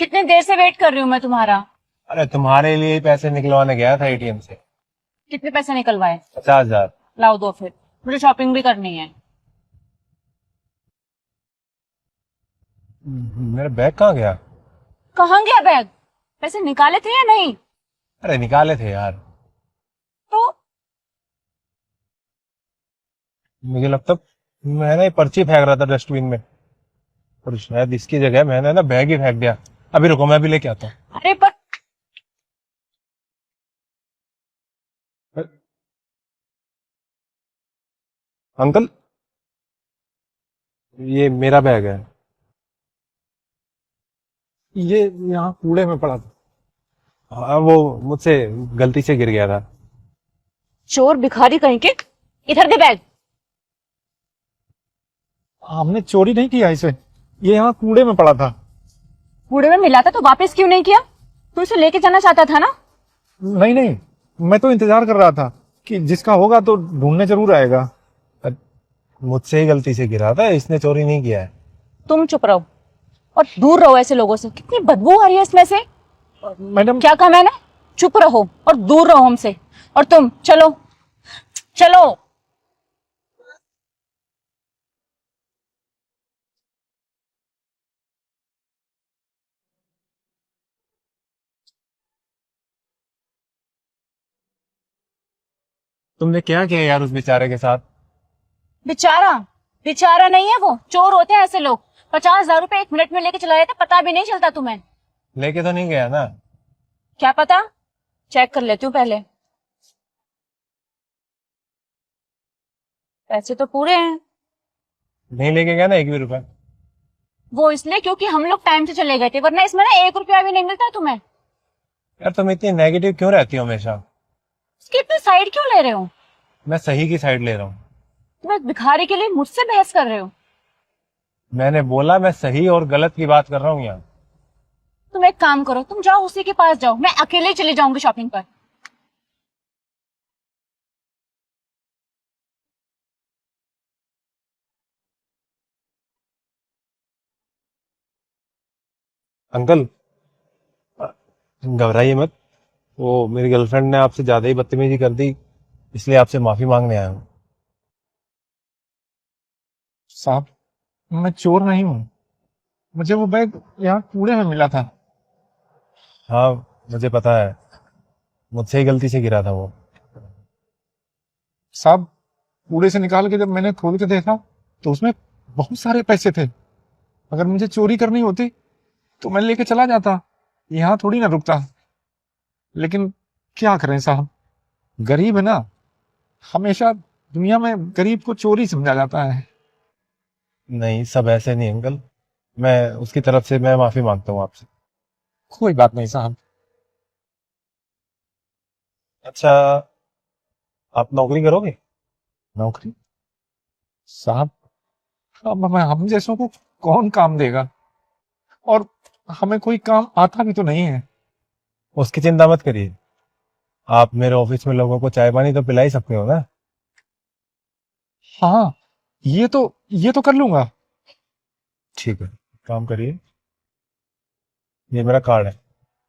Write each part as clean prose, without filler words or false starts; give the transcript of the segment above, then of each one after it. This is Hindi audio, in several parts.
कितने देर से वेट कर रही हूँ मैं तुम्हारा। अरे तुम्हारे लिए ही पैसे निकलवाने गया था एटीएम से। कितने पैसे निकलवाए? 50,000। लाओ दो फिर, मुझे शॉपिंग भी करनी है। मेरा बैग कहाँ गया? कहाँ गया बैग? पैसे निकाले थे या नहीं? अरे निकाले थे यार। तो मुझे लगता मैंने पर्ची फेंक रहा था डस्टबिन में, और शायद इसकी जगह मैंने ना बैग ही फेंक दिया। अभी रुको, मैं भी लेके आता हूँ। अरे पर अंकल, ये मेरा बैग है। ये यहाँ कूड़े में पड़ा था। हाँ, वो मुझसे गलती से गिर गया था। चोर भिखारी कहीं के, इधर दे बैग। हमने चोरी नहीं किया इसे, ये यहाँ कूड़े में पड़ा था। कूड़े में मिला था तो वापस क्यों नहीं किया? तू इसे लेके जाना चाहता था ना? नहीं नहीं, मैं तो इंतजार कर रहा था कि जिसका होगा तो ढूंढने जरूर आएगा। मुझसे ही गलती से गिरा था, इसने चोरी नहीं किया है। तुम चुप रहो और दूर रहो ऐसे लोगों से। कितनी बदबू आ रही है इसमें से। मैडम, क्या कहा मैंने? चुप रहो और दूर रहो हमसे। और तुम चलो चलो। तुमने क्या किया यार उस बेचारे के साथ? बेचारा? बेचारा नहीं है वो, चोर होते हैं ऐसे लोग। 50,000 रुपए 1 मिनट में लेके चला जाता, पता भी नहीं चलता तुम्हें। लेके तो नहीं गया ना? क्या पता, चेक कर लेती हूँ पहले। पैसे तो पूरे हैं। नहीं लेके गया ना एक भी रुपया? वो इसलिए क्योंकि हम लोग टाइम से चले गए थे, वरना इसमें ना 1 रुपया भी नहीं मिलता तुम्हें। यार तुम इतनी नेगेटिव क्यों रहती हो हमेशा? इसकी इतनी साइड क्यों ले रहे हो? मैं सही की साइड ले रहा हूँ। तुम एक भिखारी के लिए मुझसे बहस कर रहे हो? मैंने बोला मैं सही और गलत की बात कर रहा हूँ यहाँ। तुम एक काम करो, तुम जाओ उसी के पास जाओ, मैं अकेले ही चली जाऊंगी शॉपिंग पर। अंकल, घबराइए मत। वो मेरी गर्लफ्रेंड ने आपसे ज्यादा ही बदतमीजी कर दी, इसलिए आपसे माफी मांगने आया हूँ। साहब, मैं चोर नहीं हूँ। मुझे वो बैग यहाँ कूड़े में मिला था। हाँ मुझे पता है, मुझसे ही गलती से गिरा था वो। साहब, कूड़े से निकाल के जब मैंने खोल के देखा तो उसमें बहुत सारे पैसे थे। अगर मुझे चोरी करनी होती तो मैं लेके चला जाता, यहाँ थोड़ी ना रुकता। लेकिन क्या करें साहब, गरीब है ना, हमेशा दुनिया में गरीब को चोरी समझा जाता है। नहीं, सब ऐसे नहीं अंकल। मैं उसकी तरफ से मैं माफी मांगता हूँ आपसे। कोई बात नहीं साहब। अच्छा, आप नौकरी करोगे? नौकरी? साहब, अब हम जैसों को कौन काम देगा, और हमें कोई काम आता भी तो नहीं है। उसकी चिंता मत करिए। आप मेरे ऑफिस में लोगों को चाय पानी तो पिला ही सकते हो ना? हाँ, ये तो कर लूंगा। ठीक है, काम करिए। ये मेरा कार्ड है,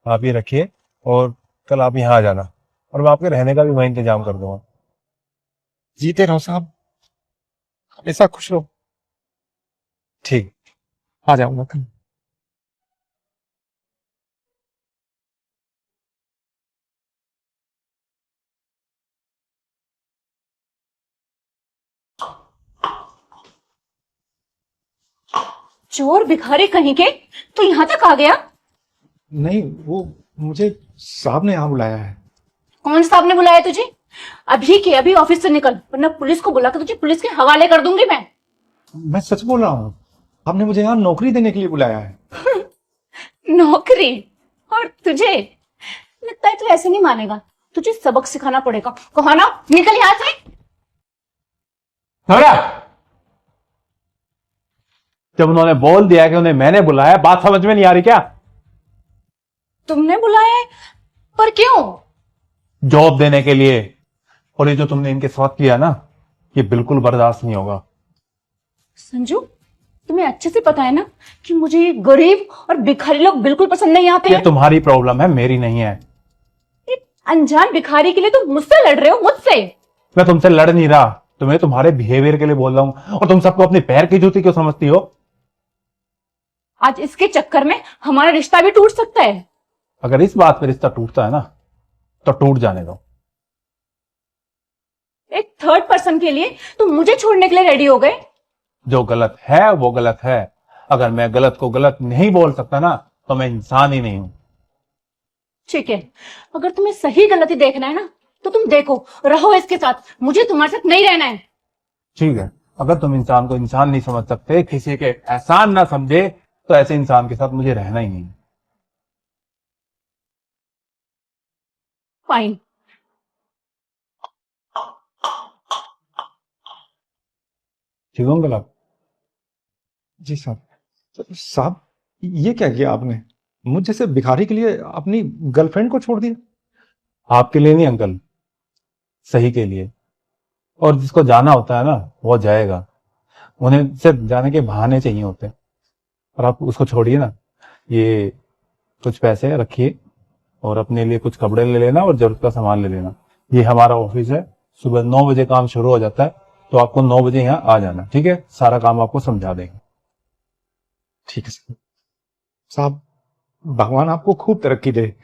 आप ये रखिए, और कल आप यहाँ आ जाना, और मैं आपके रहने का भी वहीं इंतजाम कर दूंगा। जीते रहो साहब, हमेशा खुश रहो। ठीक। आ जाऊंगा कल। चोर भिखारी कहीं के, तू यहाँ तक आ गया? नहीं, वो मुझे साहब ने यहाँ बुलाया है। कौन साहब ने बुलाया तुझे? अभी के अभी ऑफिस से निकल, वरना पुलिस को बुला कर तुझे पुलिस के हवाले कर दूंगी मैं। मैं सच बोल रहा हूँ, आपने मुझे यहाँ नौकरी देने के लिए बुलाया है। नौकरी? और तुझे लगता है तू ऐसे नहीं मानेगा, तुझे सबक सिखाना पड़ेगा। कहा ना, निकल यहाँ से। जब उन्होंने बोल दिया कि उन्हें मैंने बुलाया, बात समझ में नहीं आ रही क्या? तुमने बुलाया है? पर क्यों? जॉब देने के लिए। और ये जो तुमने इनके साथ किया ना, ये बिल्कुल बर्दाश्त नहीं होगा। संजू, तुम्हें अच्छे से पता है ना कि मुझे ये गरीब और भिखारी लोग बिल्कुल पसंद नहीं आते ये हैं। तुम्हारी प्रॉब्लम है, मेरी नहीं है। एक अनजान भिखारी के लिए तुम मुझसे लड़ रहे हो, मुझसे। मैं तुमसे लड़ नहीं रहा, तुम्हें तुम्हारे बिहेवियर के लिए बोल रहा हूं। और तुम सबको अपने पैर की जूती क्यों समझती हो? आज इसके चक्कर में हमारा रिश्ता भी टूट सकता है। अगर इस बात पर रिश्ता टूटता है ना तो टूट जाने दो। एक थर्ड पर्सन के लिए तुम मुझे छोड़ने के लिए रेडी हो गए। जो गलत है वो गलत है। अगर मैं गलत को गलत नहीं बोल सकता ना तो मैं इंसान ही नहीं हूं। ठीक है, अगर तुम्हें सही गलती देखना है ना तो तुम देखो, रहो इसके साथ, मुझे तुम्हारे साथ नहीं रहना है। ठीक है, अगर तुम इंसान को इंसान नहीं समझ सकते, किसी के एहसान ना समझे, तो ऐसे इंसान के साथ मुझे रहना ही नहीं। फाइन। ठीक हो गलत? जी साहब। साहब, ये क्या किया आपने? मुझ जैसे भिखारी के लिए अपनी गर्लफ्रेंड को छोड़ दिया? आपके लिए नहीं अंकल, सही के लिए। और जिसको जाना होता है ना वो जाएगा, उन्हें सिर्फ जाने के बहाने चाहिए होते हैं। और आप उसको छोड़िए ना, ये कुछ पैसे रखिए और अपने लिए कुछ कपड़े ले लेना और जरूरत का सामान ले लेना। ये हमारा ऑफिस है, सुबह 9 बजे काम शुरू हो जाता है, तो आपको 9 बजे यहाँ आ जाना। ठीक है, सारा काम आपको समझा देंगे। ठीक है साहब। साहब, भगवान आपको खूब तरक्की दे।